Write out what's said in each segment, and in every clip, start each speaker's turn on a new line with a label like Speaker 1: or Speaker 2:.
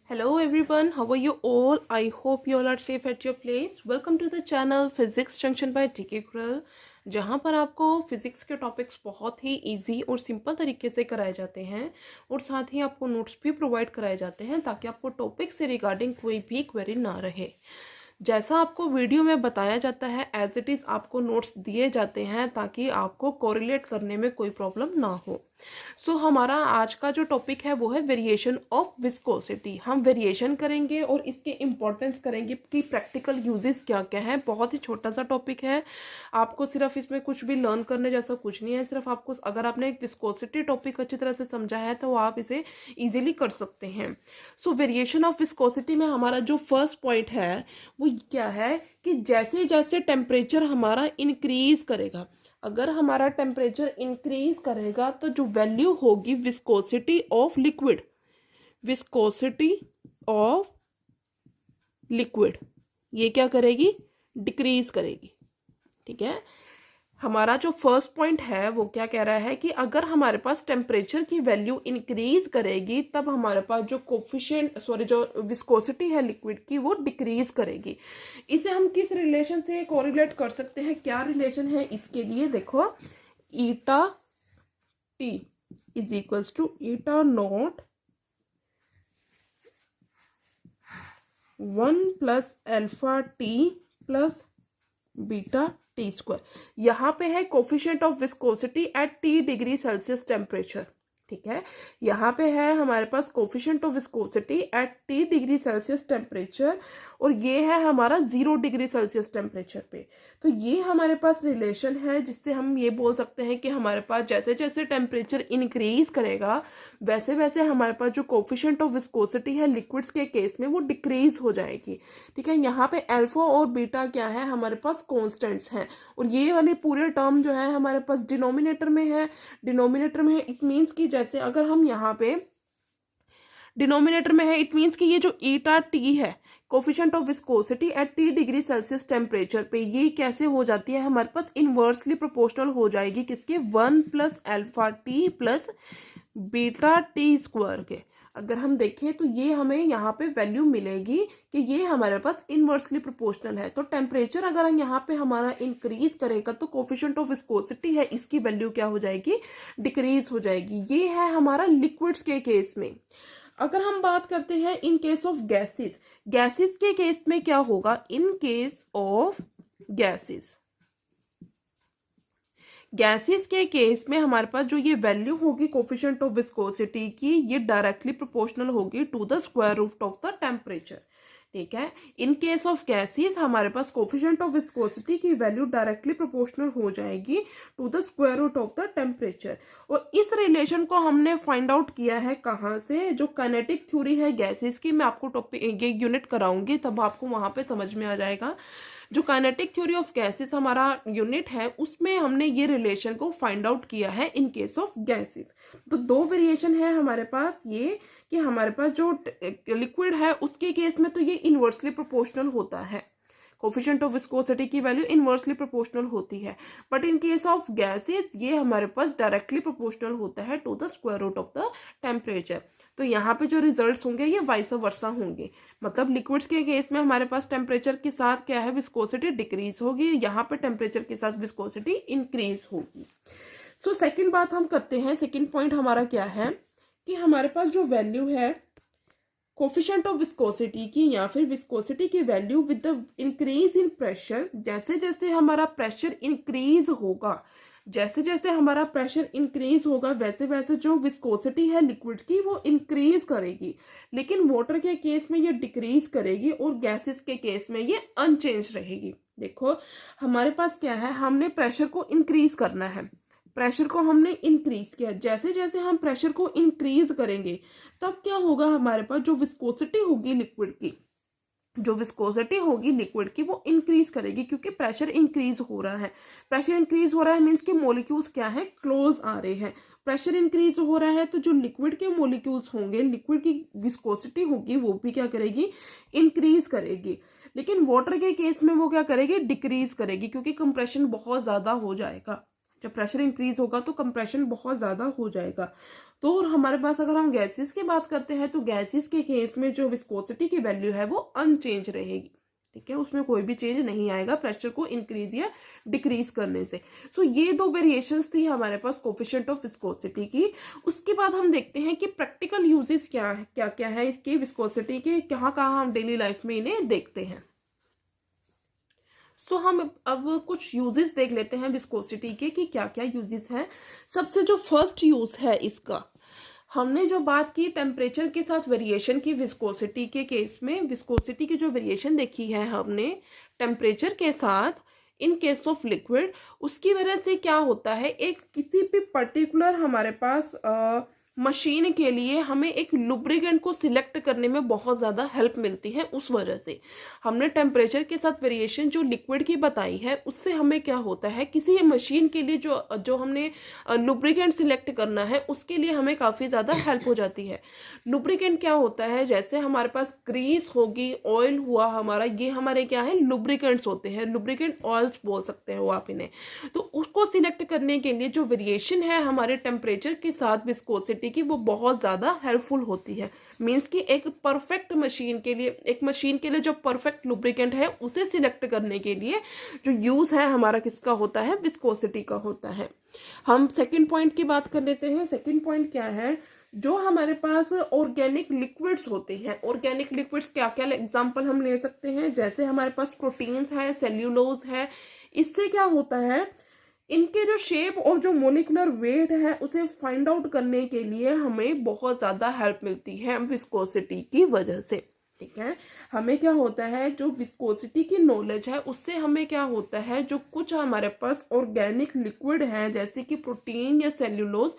Speaker 1: Hello everyone, how are you all? I hope you all are safe at your place. Welcome to the channel Physics Junction by TK Kral, जहाँ पर आपको physics के topics बहुत ही easy और simple तरीके से कराए जाते हैं और साथ ही आपको नोट्स भी प्रोवाइड कराए जाते हैं ताकि आपको टॉपिक से रिगार्डिंग कोई भी क्वेरी ना रहे। जैसा आपको वीडियो में बताया जाता है एज इट इज़ आपको नोट्स दिए जाते हैं ताकि आपको कोरिलेट करने में कोई प्रॉब्लम ना हो। हमारा आज का जो टॉपिक है वो है वेरिएशन ऑफ विस्कोसिटी। हम वेरिएशन करेंगे और इसके इम्पोर्टेंस करेंगे कि प्रैक्टिकल यूजेस क्या क्या है। बहुत ही छोटा सा टॉपिक है, आपको सिर्फ इसमें कुछ भी लर्न करने जैसा कुछ नहीं है। सिर्फ आपको अगर आपने एक विस्कोसिटी टॉपिक अच्छी तरह से समझा है तो आप इसे इजीली कर सकते हैं। वेरिएशन ऑफ विस्कोसिटी में हमारा जो फर्स्ट पॉइंट है वो क्या है कि जैसे जैसे टेम्परेचर हमारा इंक्रीज करेगा, अगर हमारा टेम्परेचर इंक्रीज करेगा तो जो वैल्यू होगी viscosity of liquid, viscosity of liquid ये क्या करेगी, डिक्रीज करेगी। ठीक है, हमारा जो फर्स्ट पॉइंट है वो क्या कह रहा है कि अगर हमारे पास टेम्परेचर की वैल्यू इंक्रीज करेगी तब हमारे पास जो जो विस्कोसिटी है लिक्विड की वो डिक्रीज करेगी। इसे हम किस रिलेशन से कोरिलेट कर सकते हैं, क्या रिलेशन है इसके लिए देखो, eta t is equals to eta naught 1 plus alpha t plus beta t square. यहाँ पे है coefficient of viscosity at t degree Celsius temperature. ठीक है, यहाँ पे है हमारे पास coefficient of viscosity at t degree Celsius temperature और ये है हमारा 0 डिग्री सेल्सियस टेम्परेचर पे। तो ये हमारे पास रिलेशन है जिससे हम ये बोल सकते हैं कि हमारे पास जैसे जैसे टेम्परेचर इंक्रीज करेगा वैसे वैसे हमारे पास जो कोफिशिएंट ऑफ विस्कोसिटी है लिक्विड्स के केस में वो डिक्रीज हो जाएगी। ठीक है, यहाँ पे अल्फा और बीटा क्या है, हमारे पास कॉन्स्टेंट्स हैं और ये वाले पूरे टर्म जो है हमारे पास डिनोमिनेटर में है। डिनोमिनेटर में है इट मीन्स कि जैसे अगर हम यहाँ पे डिनोमिनेटर में है इट मीन्स कि ये जो ईटा टी है coefficient of viscosity at t degree Celsius temperature पे ये कैसे हो जाती है, हमारे पास इनवर्सली प्रोपोर्शनल हो जाएगी किसके, 1 plus alpha t plus beta t square के। अगर हम देखें तो ये हमें यहाँ पे वैल्यू मिलेगी कि ये हमारे पास इनवर्सली प्रोपोर्शनल है। तो टेम्परेचर अगर हम यहाँ पे हमारा इंक्रीज करेगा तो कोफिशिएंट ऑफ विस्कोसिटी है इसकी वैल्यू क्या हो जाएगी, डिक्रीज हो जाएगी। ये है हमारा लिक्विड्स के केस में। अगर हम बात करते हैं इन केस ऑफ गैसेस, गैसेस के केस में क्या होगा, इन केस ऑफ गैसेस, गैसेस के केस में हमारे पास जो ये वैल्यू होगी कोफिशिएंट ऑफ विस्कोसिटी की ये डायरेक्टली प्रोपोर्शनल होगी to the square root of the temperature. ठीक है, इन केस ऑफ गैसेस हमारे पास कोफिशिएंट ऑफ विस्कोसिटी की वैल्यू डायरेक्टली प्रोपोर्शनल हो जाएगी to the square root of the temperature. और इस रिलेशन को हमने फाइंड आउट किया है कहाँ से, जो काइनेटिक थ्योरी है गैसेस की, मैं आपको टॉपिक ये यूनिट कराऊंगी तब आपको वहां पे समझ में आ जाएगा। जो काइनेटिक थ्योरी ऑफ गैसेस हमारा यूनिट है उसमें हमने ये रिलेशन को फाइंड आउट किया है इन केस ऑफ गैसेस। तो दो वेरिएशन है हमारे पास, ये कि हमारे पास जो लिक्विड है उसके केस में तो ये इनवर्सली प्रोपोर्शनल होता है, कोफिशिएंट ऑफ विस्कोसिटी की वैल्यू इनवर्सली प्रोपोर्शनल होती है, but in case of gases ये हमारे पास डायरेक्टली प्रोपोर्शनल होता है to the square root of the temperature. तो यहाँ पे जो रिजल्ट्स होंगे ये वाइस वर्सा होंगे, मतलब लिक्विड्स के केस में हमारे पास टेम्परेचर के साथ क्या है, विस्कोसिटी डिक्रीज होगी, यहाँ पे टेम्परेचर के साथ विस्कोसिटी इंक्रीज होगी। सेकंड बात हम करते हैं, सेकंड पॉइंट हमारा क्या है कि हमारे पास जो वैल्यू है कोफिशिएंट ऑफ विस्कोसिटी की या फिर विस्कोसिटी की value with the increase in pressure, जैसे जैसे हमारा प्रेशर इंक्रीज होगा, जैसे जैसे हमारा प्रेशर इंक्रीज होगा वैसे वैसे जो विस्कोसिटी है लिक्विड की वो इंक्रीज करेगी, लेकिन वाटर के केस में ये डिक्रीज करेगी और गैसेस के केस में ये अनचेंज रहेगी। देखो हमारे पास क्या है, हमने प्रेशर को इंक्रीज करना है, प्रेशर को हमने इंक्रीज किया, जैसे जैसे हम प्रेशर को इंक्रीज करेंगे तब क्या होगा, हमारे पास जो विस्कोसिटी होगी लिक्विड की, जो विस्कोसिटी होगी लिक्विड की वो इंक्रीज करेगी क्योंकि प्रेशर इंक्रीज हो रहा है। प्रेशर इंक्रीज हो रहा है मीन्स कि मॉलिक्यूल्स क्या है, क्लोज आ रहे हैं। प्रेशर इंक्रीज हो रहा है तो जो लिक्विड के मॉलिक्यूल्स होंगे, लिक्विड की विस्कोसिटी होगी वो भी क्या करेगी, इंक्रीज करेगी। लेकिन वाटर के केस में वो क्या करेगी, डिक्रीज करेगी क्योंकि कंप्रेशन बहुत ज्यादा हो जाएगा। जब प्रेशर इंक्रीज होगा तो कंप्रेशन बहुत ज्यादा हो जाएगा। तो और हमारे पास अगर हम गैसेस की बात करते हैं तो गैसेस के केस में जो विस्कोसिटी की वैल्यू है वो अनचेंज रहेगी, ठीक है, उसमें कोई भी चेंज नहीं आएगा प्रेशर को इंक्रीज या डिक्रीज करने से। सो ये दो वेरिएशंस थी हमारे पास कोफिशिएंट ऑफ विस्कोसिटी की। उसके बाद हम देखते हैं कि प्रैक्टिकल यूजेस क्या क्या है इसकी विस्कोसिटी के, कहाँ कहाँ हम डेली लाइफ में इन्हें देखते हैं। सो हम अब कुछ यूजेस देख लेते हैं विस्कोसिटी के कि क्या क्या यूजेस हैं। सबसे जो फर्स्ट यूज है इसका, हमने जो बात की टेम्परेचर के साथ वेरिएशन की विस्कोसिटी के केस में, विस्कोसिटी की जो वेरिएशन देखी है हमने टेम्परेचर के साथ इन केस ऑफ लिक्विड, उसकी वजह से क्या होता है, एक किसी भी पर्टिकुलर हमारे पास मशीन के लिए हमें एक लुब्रिकेंट को सिलेक्ट करने में बहुत ज़्यादा हेल्प मिलती है। उस वजह से हमने टेम्परेचर के साथ वेरिएशन जो लिक्विड की बताई है, उससे हमें क्या होता है, किसी मशीन के लिए जो हमने लुब्रिकेंट सिलेक्ट करना है उसके लिए हमें काफ़ी ज़्यादा हेल्प हो जाती है। लुब्रिकेंट क्या होता है, जैसे हमारे पास ग्रीस होगी, ऑयल हुआ हमारा, ये हमारे क्या है, लुब्रिकेंट्स होते हैं, लुब्रिकेंट ऑयल्स बोल सकते हो आप इन्हें। तो उसको सिलेक्ट करने के लिए जो वेरिएशन है हमारे टेम्परेचर के साथ विस्कोसिटी की, वो बहुत ज़्यादा हेल्पफुल होती है। मीन्स कि एक परफेक्ट मशीन के लिए, एक मशीन के लिए जो परफेक्ट लुब्रिकेंट है उसे सिलेक्ट करने के लिए जो यूज़ है हमारा किसका होता है, विस्कोसिटी का होता है। हम सेकंड पॉइंट की बात कर लेते हैं। सेकंड पॉइंट क्या है, जो हमारे पास ऑर्गेनिक लिक्विड्स होते हैं, ऑर्गेनिक लिक्विड्स क्या क्या एग्जांपल हम ले सकते हैं, जैसे हमारे पास प्रोटीन्स है, सेल्यूलोज है। इससे क्या होता है, इनके जो शेप और जो मोलिकुलर वेट है उसे फाइंड आउट करने के लिए हमें बहुत ज़्यादा हेल्प मिलती है विस्कोसिटी की वजह से, ठीक है। हमें क्या होता है, जो विस्कोसिटी की नॉलेज है उससे हमें क्या होता है, जो कुछ हमारे पास ऑर्गेनिक लिक्विड है जैसे कि प्रोटीन या सेल्यूलोज,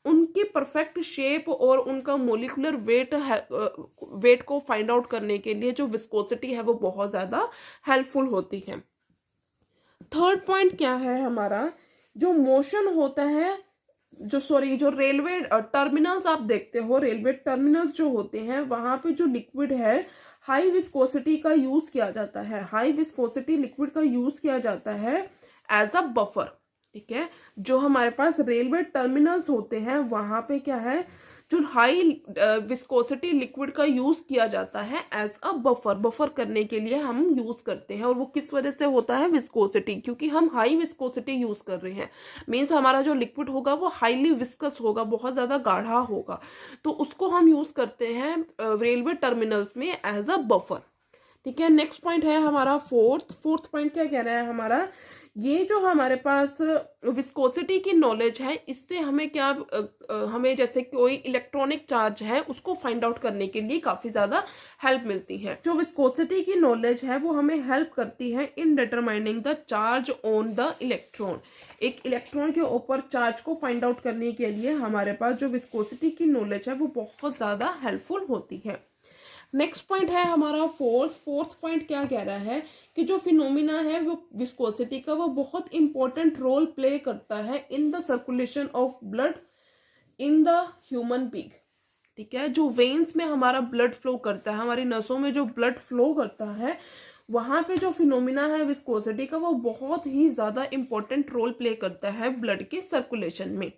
Speaker 1: उनकी परफेक्ट शेप और उनका मोलिकुलर वेट को फाइंड आउट करने के लिए जो विस्कोसिटी है वो बहुत ज़्यादा हेल्पफुल होती है। थर्ड पॉइंट क्या है हमारा, जो मोशन होता है, जो रेलवे टर्मिनल्स आप देखते हो, रेलवे टर्मिनल्स जो होते हैं वहां पे जो लिक्विड है हाई विस्कोसिटी का यूज किया जाता है, हाई विस्कोसिटी लिक्विड का यूज किया जाता है एज अ बफर, ठीक है। जो हमारे पास रेलवे टर्मिनल्स होते हैं वहां पे क्या है, जो हाई विस्कोसिटी लिक्विड का यूज किया जाता है एज अ बफर करने के लिए हम यूज करते हैं। और वो किस वजह से होता है, विस्कोसिटी, क्योंकि हम हाई विस्कोसिटी यूज कर रहे हैं। मीन्स हमारा जो लिक्विड होगा वो हाईली विस्कस होगा, बहुत ज्यादा गाढ़ा होगा, तो उसको हम यूज करते हैं रेलवे टर्मिनल्स में एज अ बफर, ठीक है। नेक्स्ट पॉइंट है हमारा फोर्थ पॉइंट क्या कह रहा है हमारा, ये जो हमारे पास विस्कोसिटी की नॉलेज है इससे हमें क्या, हमें जैसे कोई इलेक्ट्रॉनिक चार्ज है उसको फाइंड आउट करने के लिए काफी ज्यादा हेल्प मिलती है। जो विस्कोसिटी की नॉलेज है वो हमें हेल्प करती है in determining the charge on the electron. एक इलेक्ट्रॉन के ऊपर चार्ज को फाइंड आउट करने के लिए हमारे पास जो विस्कोसिटी की नॉलेज है वो बहुत ज्यादा हेल्पफुल होती है। नेक्स्ट पॉइंट है हमारा फोर्थ पॉइंट क्या कह रहा है कि जो फिनोमिना है वो विस्कोसिटी का, वो बहुत इंपॉर्टेंट रोल प्ले करता है in the circulation of blood in the human being, ठीक है। जो वेन्स में हमारा ब्लड फ्लो करता है, हमारी नसों में जो ब्लड फ्लो करता है, वहां पे जो फिनोमिना है विस्कोसिटी का वो बहुत ही ज्यादा इंपॉर्टेंट रोल प्ले करता है ब्लड के सर्कुलेशन में।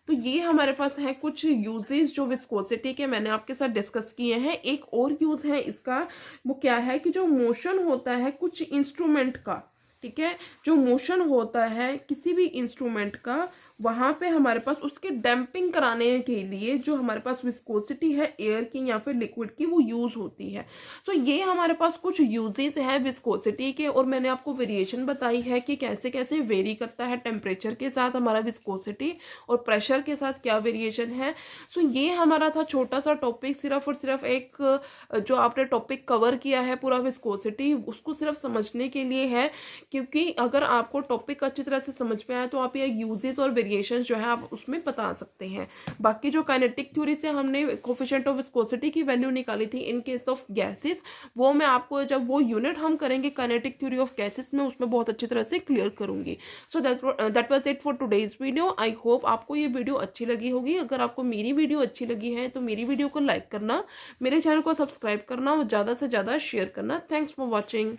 Speaker 1: तो ये हमारे पास है कुछ यूजेस जो विस्कोसिटी के मैंने आपके साथ डिस्कस किए हैं। एक और यूज है इसका, वो क्या है कि जो मोशन होता है कुछ इंस्ट्रूमेंट का, ठीक है, जो मोशन होता है किसी भी इंस्ट्रूमेंट का, वहां पे हमारे पास उसके डैम्पिंग कराने के लिए जो हमारे पास विस्कोसिटी है एयर की या फिर लिक्विड की वो यूज होती है। तो ये हमारे पास कुछ यूजेस है विस्कोसिटी के, और मैंने आपको वेरिएशन बताई है कि कैसे कैसे वेरी करता है टेम्परेचर के साथ हमारा विस्कोसिटी और प्रेशर के साथ क्या वेरिएशन है। सो ये हमारा था छोटा सा टॉपिक, सिर्फ और सिर्फ एक जो आपने टॉपिक कवर किया है पूरा विस्कोसिटी, उसको सिर्फ समझने के लिए है, क्योंकि अगर आपको टॉपिक अच्छी तरह से समझ में आए तो आप ये यूजेस और वेरिएशन जो है आप उसमें बता सकते हैं। बाकी जो काइनेटिक थ्योरी से हमने कोफिशिएंट ऑफ विस्कोसिटी की वैल्यू निकाली थी इन केस ऑफ गैसेस, वो मैं आपको जब वो यूनिट हम करेंगे काइनेटिक थ्योरी ऑफ गैसेस में, उसमें बहुत अच्छी तरह से क्लियर करूंगी। So that was it for today's video. I hope आपको ये वीडियो अच्छी लगी होगी। अगर आपको मेरी वीडियो अच्छी लगी है तो मेरी वीडियो को लाइक करना, मेरे चैनल को सब्सक्राइब करना और ज़्यादा से ज़्यादा शेयर करना। Thanks for watching.